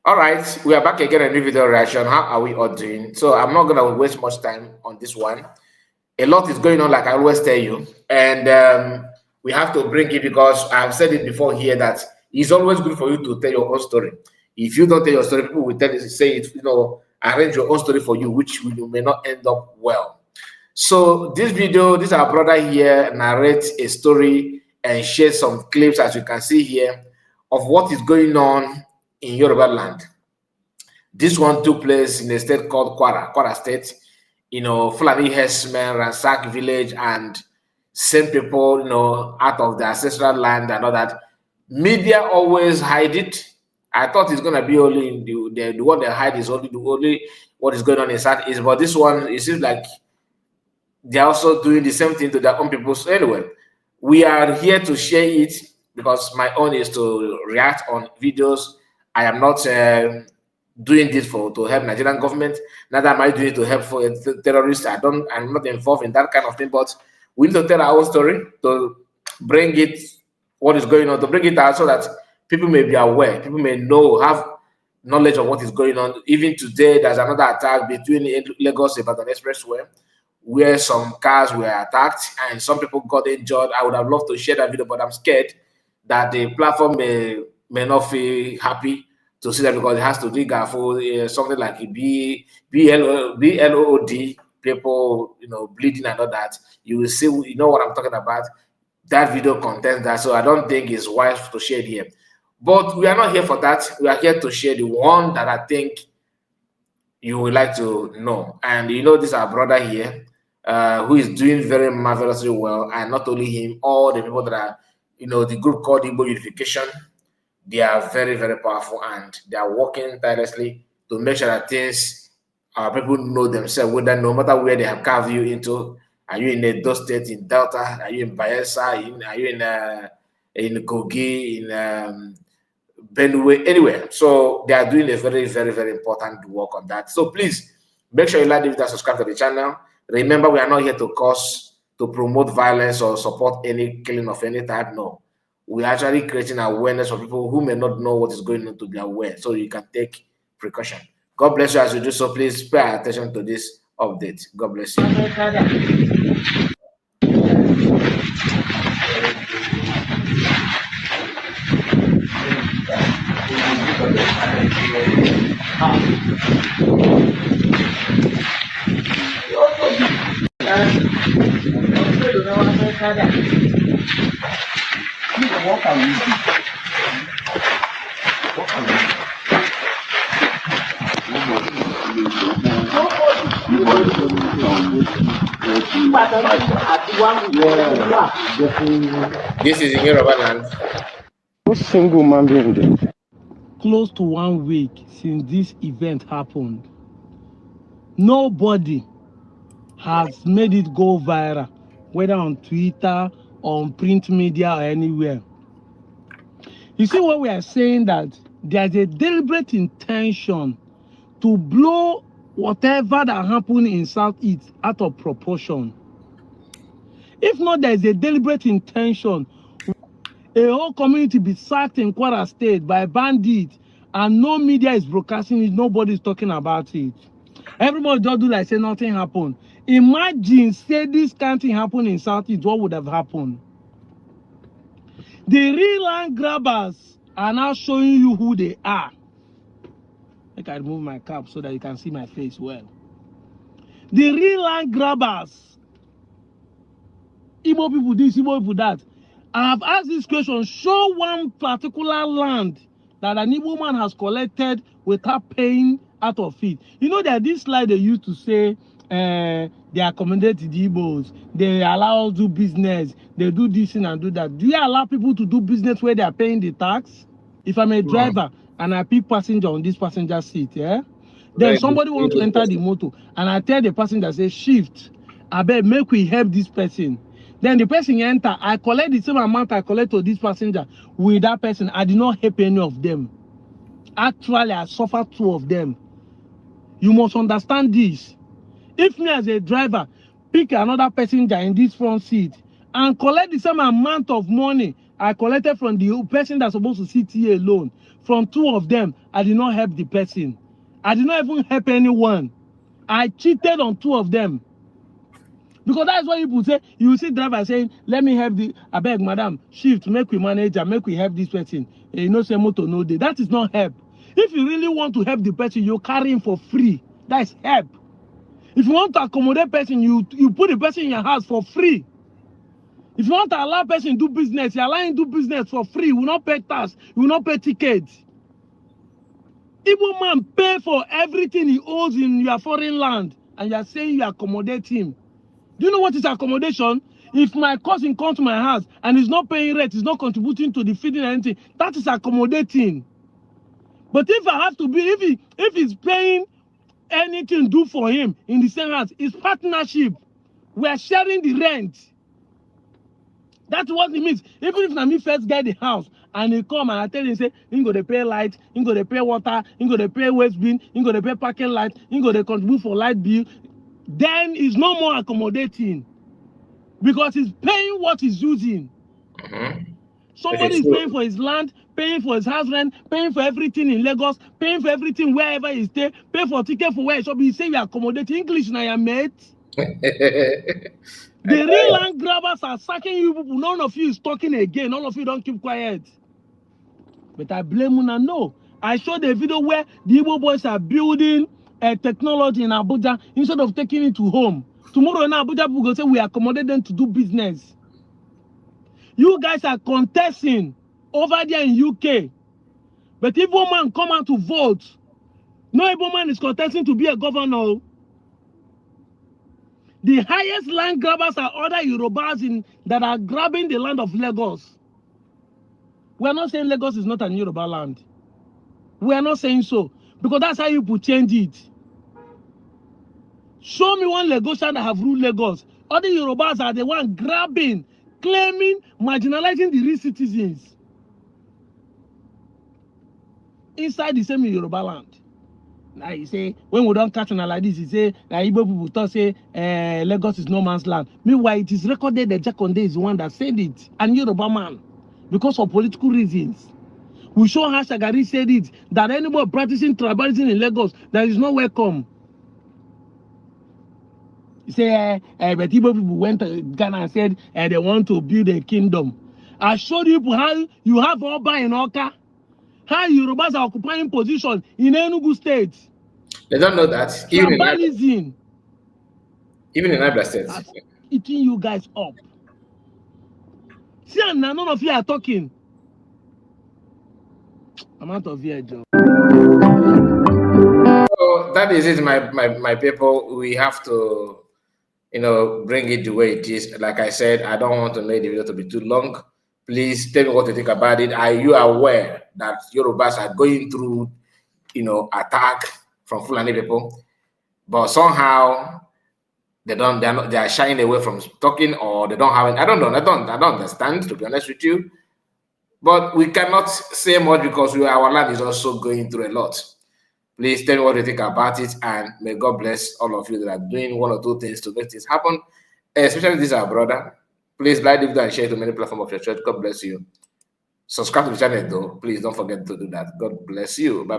All right, we are back again in a new video reaction. How are we all doing? So I'm not gonna waste much time on this one. A lot is going on, like I always tell you, and we have to bring it because I've said it before here that it's always good for you to tell your own story. If you don't tell your story, people will tell you, say it, arrange your own story for you, which may not end up well. So this video, this our brother here narrates a story and shares some clips, as you can see here, of what is going on in Yoruba land. This one took place in a state called Kwara State. Fulani herdsmen ransack village and send people, out of the ancestral land and all that. Media always hide it. I thought it's gonna be only in the one they hide is only what is going on in Southeast, but this one it seems like they're also doing the same thing to their own people. So anyway, we are here to share it because my own is to react on videos. I am not doing this to help Nigerian government. Neither am I doing it to help for terrorists. I'm not involved in that kind of thing. But we need to tell our own story to bring it, what is going on, to bring it out so that people may be aware, people may know, have knowledge of what is going on. Even today, there's another attack between Lagos and Ibadan Expressway, where some cars were attacked and some people got injured. I would have loved to share that video, but I'm scared that the platform may not feel happy to see that because it has to dig for something like BLOD, people, bleeding and all that. You will see, you know what I'm talking about. That video contains that, so I don't think it's wise to share it here. But we are not here for that. We are here to share the one that I think you would like to know. And this is our brother here, who is doing very marvelously well. And not only him, all the people that are, the group called Igbo Unification, they are very, very powerful and they are working tirelessly to make sure that people know themselves, whether no matter where they have carved you into. Are you in Edo State, in Delta? Are you in Bayelsa? Are you in Kogi, in Benue, anywhere? So they are doing a very, very, very important work on that. So please make sure you like the video, subscribe to the channel. Remember, we are not here to promote violence or support any killing of any type. No, we are actually creating awareness for people who may not know what is going on to be aware, so you can take precaution. God bless you as you do so. Please pay attention to this update. God bless you. This is in Yoruba land. No single man being there. Close to 1 week since this event happened, nobody has made it go viral, whether on Twitter, on print media, or anywhere. You see what we are saying, that there's a deliberate intention to blow whatever that happened in Southeast out of proportion. If not, there's a deliberate intention. A whole community be sacked in Kwara State by bandits and no media is broadcasting it, nobody's talking about it. Everybody just do like say nothing happened. Imagine say this kind of thing happened in Southeast, what would have happened? The real land grabbers are now showing you who they are. I can remove my cap so that you can see my face well. The real land grabbers, Igbo people this, Igbo people that. I have asked this question, show one particular land that an Igbo man has collected without paying out of it. You know that this slide they used to say they accommodate the Igbos, they allow us to do business, they do this and do that. Do you allow people to do business where they are paying the tax? If I'm a driver and I pick passenger on this passenger seat, yeah? Then somebody wants to enter the motor and I tell the passenger, say, shift, I bet make we help this person. Then the person enter, I collect the same amount I collect to this passenger with that person. I did not help any of them. Actually, I suffered 2 of them. You must understand this. If me as a driver pick another passenger in this front seat and collect the same amount of money I collected from the person that's supposed to sit here alone. From 2 of them, I did not help the person. I did not even help anyone. I cheated on 2 of them. Because that's what people say. You see driver saying, let me help the, I beg, madam, shift, make we manage and make we help this person. You know, say motor no day. That is not help. If you really want to help the person, you carry him for free. That is help. If you want to accommodate person, you put the person in your house for free. If you want to allow person do business, you allow him do business for free. You will not pay tax. You will not pay tickets. Igbo man pay for everything he owes in your foreign land, and you are saying you accommodate him. Do you know what is accommodation? If my cousin comes to my house and he's not paying rent, he's not contributing to the feeding and anything, that is accommodating. But if I have to be, if he's paying anything do for him in the same house, it's partnership. We are sharing the rent. That's what it means. Even if Nami first get the house and he come and I tell him, say, he go to pay light, he go to pay water, he go to pay waste bin, he go to pay parking light, he go to contribute for light bill, then it's no more accommodating because he's paying what he's using. Somebody is paying for his land, paying for his house rent, paying for everything in Lagos, paying for everything wherever he stay, pay for ticket for where he should be. Say you accommodate English now, your mate. The real land grabbers are sacking you people. None of you is talking again. All of you don't keep quiet. But I blame Una. No. I showed a video where the Igbo boys are building a technology in Abuja instead of taking it to home. Tomorrow in Abuja, people go say we accommodate them to do business. You guys are contesting over there in UK. But Igbo man come out to vote. No Igbo man is contesting to be a governor. The highest land grabbers are other Yorubas that are grabbing the land of Lagos. We are not saying Lagos is not an Yoruba land. We are not saying so. Because that's how you could change it. Show me one Lagosian that have ruled Lagos. Other Yorubas are the one grabbing, claiming, marginalizing the real citizens. Inside the same Yoruba land. Now you say, when we don't catch on like this, you say, Igbo people talk say, Lagos is no man's land. Meanwhile, it is recorded that Jakonde is the one that said it, and Yoruba man, because of political reasons. We show how Shagari said it, that anybody practicing tribalism in Lagos, that is not welcome. You say, but Igbo people went to Ghana and said they want to build a kingdom. I showed you how you have Oba in Oka. How Yorubas are occupying position in Enugu State. They don't know that. Tribalism. Even in Abia State. That's eating you guys up. See, and none of you are talking. I'm out of here, Joe. So that is it, my people. We have to, bring it the way it is. Like I said, I don't want to make the video to be too long. Please tell me what you think about it. Are you aware that Yorubas are going through, attack from Fulani people, but somehow they are shying away from talking, or they don't have it. I don't understand, to be honest with you. But we cannot say much because our land is also going through a lot. Please tell me what you think about it, and may God bless all of you that are doing one or two things to make this happen, especially this our brother. Please like the video and share it to many platforms of your church. God bless you. Subscribe to the channel though. Please don't forget to do that. God bless you. Bye.